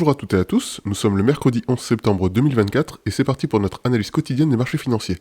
Bonjour à toutes et à tous, nous sommes le mercredi 11 septembre 2024 et c'est parti pour notre analyse quotidienne des marchés financiers.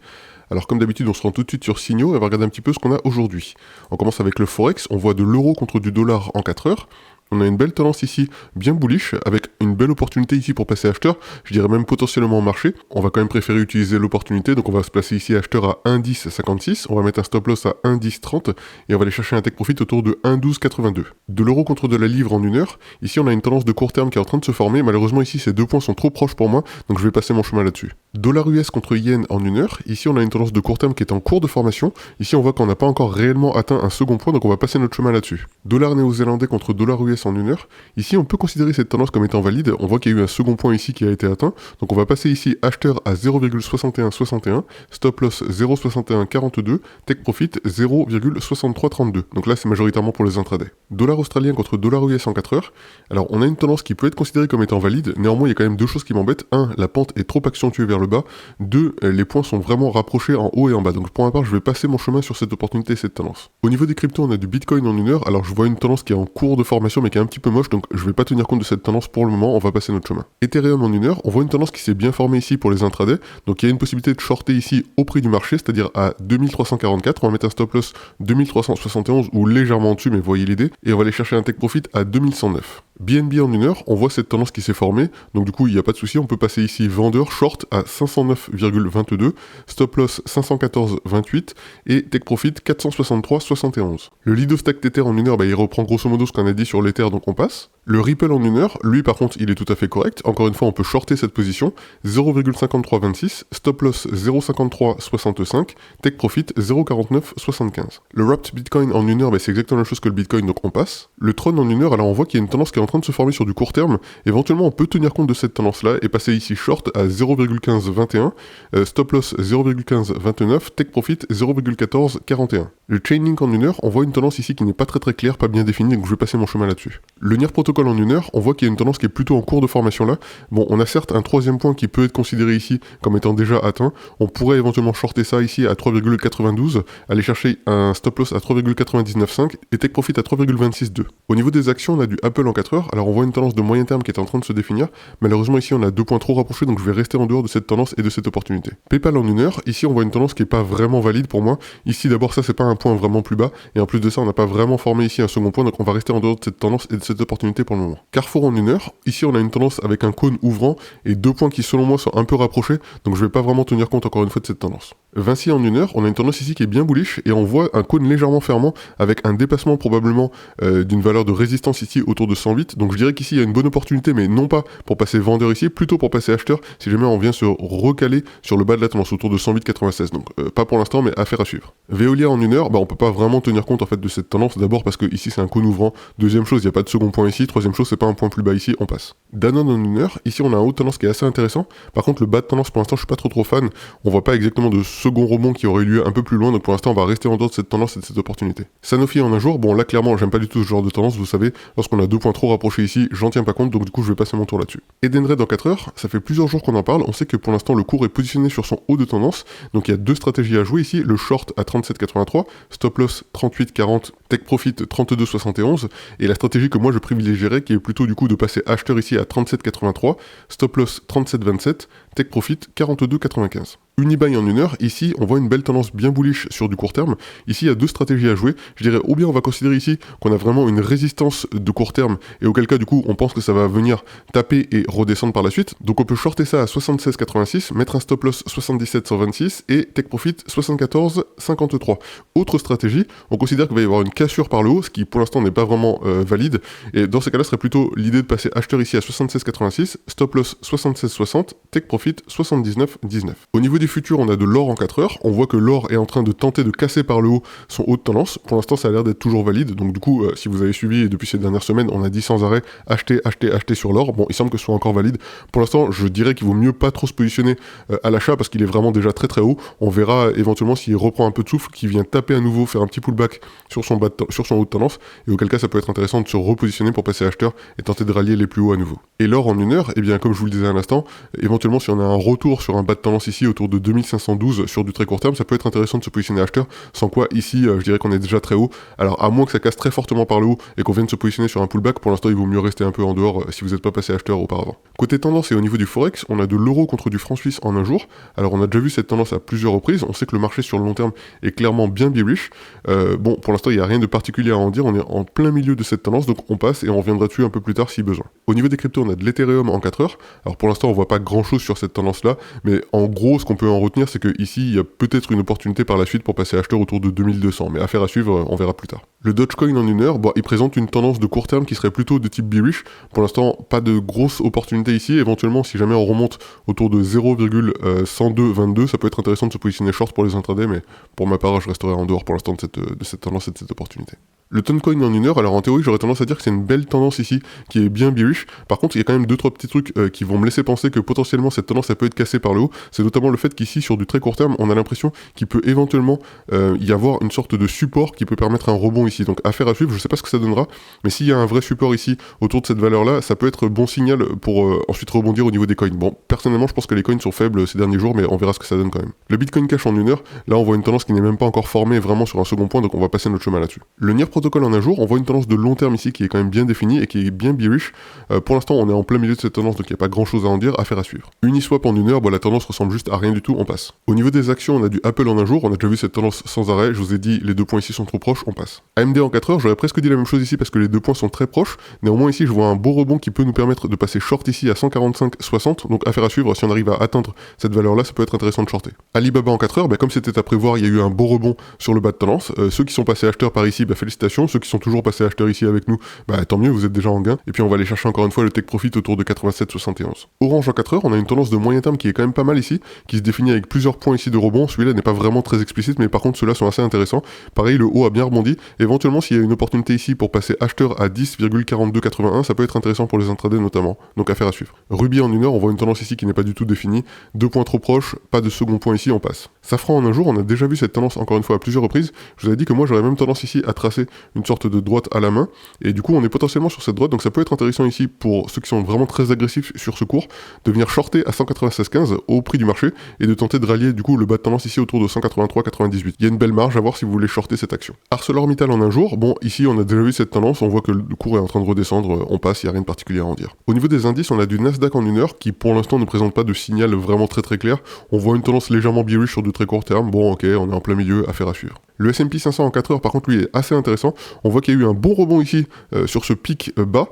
Alors comme d'habitude on se rend tout de suite sur Signaux et on va regarder un petit peu ce qu'on a aujourd'hui. On commence avec le Forex, on voit de l'euro contre du dollar en 4 heures. On a une belle tendance ici, bien bullish, avec une belle opportunité ici pour passer acheteur, je dirais même potentiellement en marché. On va quand même préférer utiliser l'opportunité, donc on va se placer ici acheteur à 1,1056, on va mettre un stop loss à 1,1030 et on va aller chercher un take profit autour de 1,1282. De l'euro contre de la livre en 1 heure, ici on a une tendance de court terme qui est en train de se former, malheureusement ici ces deux points sont trop proches pour moi, donc je vais passer mon chemin là-dessus. Dollar US contre yen en 1 heure, ici on a une tendance de court terme qui est en cours de formation, ici on voit qu'on n'a pas encore réellement atteint un second point, donc on va passer notre chemin là-dessus. Dollar néo-zélandais contre dollar US en 1 heure, ici on peut considérer cette tendance comme étant valide, on voit qu'il y a eu un second point ici qui a été atteint, donc on va passer ici acheteur à 0,6161, stop loss 0,6142, take profit 0,6332, donc là c'est majoritairement pour les intradés. Dollar australien contre dollar US en 4 heures, alors on a une tendance qui peut être considérée comme étant valide, néanmoins il y a quand même deux choses qui m'embêtent, 1, la pente est trop accentuée vers le bas, 2, les points sont vraiment rapprochés en haut et en bas, donc pour ma part je vais passer mon chemin sur cette opportunité et cette tendance. Au niveau des cryptos on a du Bitcoin en 1 heure, alors je vois une tendance qui est en cours de formation mais qui est un petit peu moche, donc je vais pas tenir compte de cette tendance pour le moment, on va passer notre chemin. Ethereum en 1 heure, on voit une tendance qui s'est bien formée ici pour les intradés, donc il y a une possibilité de shorter ici au prix du marché, c'est-à-dire à 2344, on va mettre un stop loss 2371 ou légèrement en dessus, mais vous voyez l'idée, et on va aller chercher un take profit à 2109. BNB en 1 heure, on voit cette tendance qui s'est formée, donc du coup il n'y a pas de souci, on peut passer ici vendeur short à 509,22, stop loss 514,28 et take profit 463,71. Le Lido Stack Tether en 1 heure, il reprend grosso modo ce qu'on a dit sur l'Ether, donc on passe. Le Ripple en 1 heure, lui par contre il est tout à fait correct, encore une fois on peut shorter cette position, 0,5326, stop loss 0,5365, take profit 0,4975. Le Wrapped Bitcoin en 1 heure, c'est exactement la même chose que le Bitcoin, donc on passe. Le Tron en 1 heure, alors on voit qu'il y a une tendance qui est en train de se former sur du court terme, éventuellement on peut tenir compte de cette tendance là et passer ici short à 0,1521, stop loss 0,1529, take profit 0,1441. Le Chainlink en 1 heure, on voit une tendance ici qui n'est pas très claire, pas bien définie, donc je vais passer mon chemin là-dessus. Le NIR Protocol en 1 heure, on voit qu'il y a une tendance qui est plutôt en cours de formation là. Bon, on a certes un troisième point qui peut être considéré ici comme étant déjà atteint, on pourrait éventuellement shorter ça ici à 3,92, aller chercher un stop loss à 3,995 et take profit à 3,262. Au niveau des actions, on a du Apple en 4 heures, alors on voit une tendance de moyen terme qui est en train de se définir, malheureusement ici on a deux points trop rapprochés, donc je vais rester en dehors de cette tendance et de cette opportunité. PayPal en 1 heure, ici on voit une tendance qui est pas vraiment valide pour moi, ici d'abord ça c'est pas un point vraiment plus bas, et en plus de ça on n'a pas vraiment formé ici un second point, donc on va rester en dehors de cette tendance et de cette opportunité pour le moment. Carrefour en 1 heure, ici on a une tendance avec un cône ouvrant, et deux points qui selon moi sont un peu rapprochés, donc je vais pas vraiment tenir compte encore une fois de cette tendance. Vinci en 1 heure, on a une tendance ici qui est bien bullish, et on voit un cône légèrement fermant, avec un dépassement probablement d'une valeur de résistance ici autour de 108, donc je dirais qu'ici il y a une bonne opportunité, mais non pas pour passer vendeur ici, plutôt pour passer acheteur, si jamais on vient se recaler sur le bas de la tendance autour de 108,96, donc pas pour l'instant, mais affaire à suivre. Veolia en 1 heure, on peut pas vraiment tenir compte en fait de cette tendance, d'abord parce que ici c'est un cône ouvrant, deuxième chose, il n'y a pas de second point ici, troisième chose, c'est pas un point plus bas ici, on passe. Danone en 1 heure, ici on a un haut de tendance qui est assez intéressant, par contre le bas de tendance pour l'instant je suis pas trop fan, on voit pas exactement de second rebond qui aurait eu lieu un peu plus loin, donc pour l'instant on va rester en dehors de cette tendance et de cette opportunité. Sanofi en un jour, bon là clairement j'aime pas du tout ce genre de tendance, vous savez, lorsqu'on a deux points trop rapprochés ici, j'en tiens pas compte, donc du coup je vais passer mon tour là-dessus. Edenred en 4 heures, ça fait plusieurs jours qu'on en parle, on sait que pour l'instant le cours est positionné sur son haut de tendance, donc il y a deux stratégies à jouer ici, le short à 37,83, stop loss 38,40, take profit 32,71, et la stratégie que moi je privilégierais qui est plutôt du coup de passer acheteur ici à 37,83, stop loss 37,27, take profit 42,95. Unibuy en 1 heure, ici on voit une belle tendance bien bullish sur du court terme, ici il y a deux stratégies à jouer, je dirais ou bien on va considérer ici qu'on a vraiment une résistance de court terme et auquel cas du coup on pense que ça va venir taper et redescendre par la suite, donc on peut shorter ça à 76,86, mettre un stop loss 77,126 et take profit 74,53. Autre stratégie, on considère qu'il va y avoir une cassure par le haut, ce qui pour l'instant n'est pas vraiment valide, et dans ces cas-là serait plutôt l'idée de passer acheteur ici à 76,86, stop loss 76,60, take profit 79,19. Au niveau du futur, on a de l'or en 4 heures, on voit que l'or est en train de tenter de casser par le haut son haut de tendance, pour l'instant ça a l'air d'être toujours valide, donc du coup si vous avez suivi depuis ces dernières semaines, on a dit sans arrêt acheter sur l'or, bon il semble que ce soit encore valide, pour l'instant je dirais qu'il vaut mieux pas trop se positionner à l'achat parce qu'il est vraiment déjà très haut, on verra éventuellement s'il reprend un peu de souffle, qu'il vient taper à nouveau, faire un petit pullback sur son haut de tendance, et auquel cas ça peut être intéressant de se repositionner pour passer acheteur et tenter de rallier les plus hauts à nouveau. Et l'or en 1 heure, et bien comme je vous le disais à l'instant, éventuellement si on a un retour sur un bas de tendance ici autour de 2512 sur du très court terme, ça peut être intéressant de se positionner acheteur, sans quoi ici je dirais qu'on est déjà très haut. Alors à moins que ça casse très fortement par le haut et qu'on vienne se positionner sur un pullback, pour l'instant il vaut mieux rester un peu en dehors si vous n'êtes pas passé acheteur auparavant. Côté tendance et au niveau du forex, on a de l'euro contre du franc suisse en un jour. Alors on a déjà vu cette tendance à plusieurs reprises, on sait que le marché sur le long terme est clairement bien bearish. Bon, pour l'instant il n'y a rien de particulier à en dire, on est en plein milieu de cette tendance, donc on passe et on reviendra dessus un peu plus tard si besoin. Au niveau des cryptos, on a de l'Ethereum en 4 heures. Alors pour l'instant on voit pas grand chose sur cette tendance là, mais en gros ce qu'on peut en retenir c'est que ici il y a peut-être une opportunité par la suite pour passer acheteur autour de 2200, mais affaire à suivre, on verra plus tard. Le Dogecoin en une heure, bon, il présente une tendance de court terme qui serait plutôt de type bearish. Pour l'instant, pas de grosse opportunité ici. Éventuellement, si jamais on remonte autour de 0,10222, ça peut être intéressant de se positionner short pour les intradés, mais pour ma part, je resterai en dehors pour l'instant de cette tendance et de cette opportunité. Le Toncoin en une heure, alors en théorie, j'aurais tendance à dire que c'est une belle tendance ici, qui est bien bearish. Par contre, il y a quand même 2-3 petits trucs qui vont me laisser penser que potentiellement cette tendance, ça peut être cassée par le haut. C'est notamment le fait qu'ici, sur du très court terme, on a l'impression qu'il peut éventuellement y avoir une sorte de support qui peut permettre un rebond ici. Donc affaire à suivre, je sais pas ce que ça donnera, mais s'il y a un vrai support ici autour de cette valeur-là, ça peut être bon signal pour ensuite rebondir au niveau des coins. Bon, personnellement, je pense que les coins sont faibles ces derniers jours, mais on verra ce que ça donne quand même. Le Bitcoin Cash en une heure, là on voit une tendance qui n'est même pas encore formée vraiment sur un second point, donc on va passer notre chemin là-dessus. Le NIR Protocol en un jour, on voit une tendance de long terme ici qui est quand même bien définie et qui est bien bearish. Pour l'instant, on est en plein milieu de cette tendance, donc il n'y a pas grand chose à en dire, affaire à suivre. Uniswap en une heure, bon, la tendance ressemble juste à rien du tout, on passe. Au niveau des actions, on a du Apple en un jour, on a déjà vu cette tendance sans arrêt, je vous ai dit les 2 points ici sont trop proches, on passe. AMD en 4 heures, j'aurais presque dit la même chose ici parce que les 2 points sont très proches, néanmoins ici je vois un beau rebond qui peut nous permettre de passer short ici à 145,60, donc affaire à suivre, si on arrive à atteindre cette valeur là, ça peut être intéressant de shorter. Alibaba en 4 heures, comme c'était à prévoir, il y a eu un beau rebond sur le bas de tendance, ceux qui sont passés acheteurs par ici, félicitations, ceux qui sont toujours passés acheteurs ici avec nous, tant mieux, vous êtes déjà en gain, et puis on va aller chercher encore une fois le take profit autour de 87,71. Orange en 4 heures, on a une tendance de moyen terme qui est quand même pas mal ici, qui se définit avec plusieurs points ici de rebond, celui-là n'est pas vraiment très explicite, mais par contre ceux-là sont assez intéressants, pareil le haut a bien rebondi, éventuellement s'il y a une opportunité ici pour passer acheteur à 10,4281, ça peut être intéressant pour les intradés notamment, donc affaire à suivre. Ruby en une heure, on voit une tendance ici qui n'est pas du tout définie, 2 points trop proches, pas de second point ici, on passe. Safran en un jour, on a déjà vu cette tendance encore une fois à plusieurs reprises, je vous avais dit que moi j'aurais même tendance ici à tracer une sorte de droite à la main, et du coup on est potentiellement sur cette droite, donc ça peut être intéressant ici pour ceux qui sont vraiment très agressifs sur ce cours, de venir shorter à 196,15 au prix du marché, et de tenter de rallier du coup le bas de tendance ici autour de 183,98. Il y a une belle marge à voir si vous voulez shorter cette action. ArcelorMittal en un jour, bon ici on a déjà vu cette tendance, on voit que le cours est en train de redescendre, on passe, il n'y a rien de particulier à en dire. Au niveau des indices, on a du Nasdaq en une heure qui pour l'instant ne présente pas de signal vraiment très clair, on voit une tendance légèrement bearish sur de très court terme, bon ok, on est en plein milieu, affaire à suivre. Le S&P 500 en 4 heures par contre lui est assez intéressant, on voit qu'il y a eu un bon rebond ici sur ce pic bas,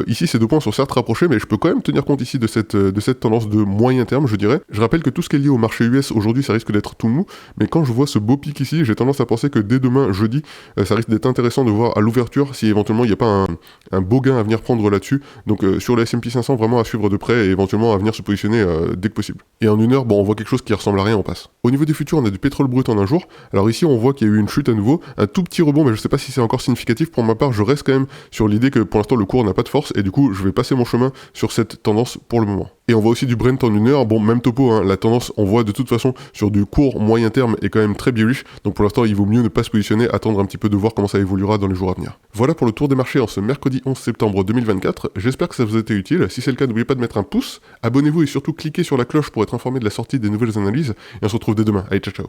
ici ces 2 points sont certes rapprochés mais je peux quand même tenir compte ici de cette tendance de moyen terme je dirais. Je rappelle que tout ce qui est lié au marché US aujourd'hui ça risque d'être tout mou, mais quand je vois ce beau pic ici, j'ai tendance à penser que dès demain jeudi, ça risque d'être intéressant de voir à l'ouverture si éventuellement il n'y a pas un beau gain à venir prendre là-dessus, donc sur le S&P 500 vraiment à suivre de près et éventuellement à venir se positionner dès que possible. Et en une heure, bon on voit quelque chose qui ressemble à rien, on passe. Au niveau des futurs, on a du pétrole brut en un jour, alors ici on voit qu'il y a eu une chute à nouveau, un tout petit rebond mais je sais pas si c'est encore significatif, pour ma part je reste quand même sur l'idée que pour l'instant le cours n'a pas de force et du coup je vais passer mon chemin sur cette tendance pour le moment. Et on voit aussi du Brent en une heure, bon même topo, la tendance on voit de toute façon sur du court moyen terme est quand même très bearish, donc pour l'instant il vaut mieux ne pas se positionner, attendre un petit peu de voir comment ça évoluera dans les jours à venir. Voilà pour le tour des marchés en ce mercredi 11 septembre 2024, j'espère que ça vous a été utile, si c'est le cas n'oubliez pas de mettre un pouce, abonnez-vous et surtout cliquez sur la cloche pour être informé de la sortie des nouvelles analyses, et on se retrouve dès demain, allez ciao ciao.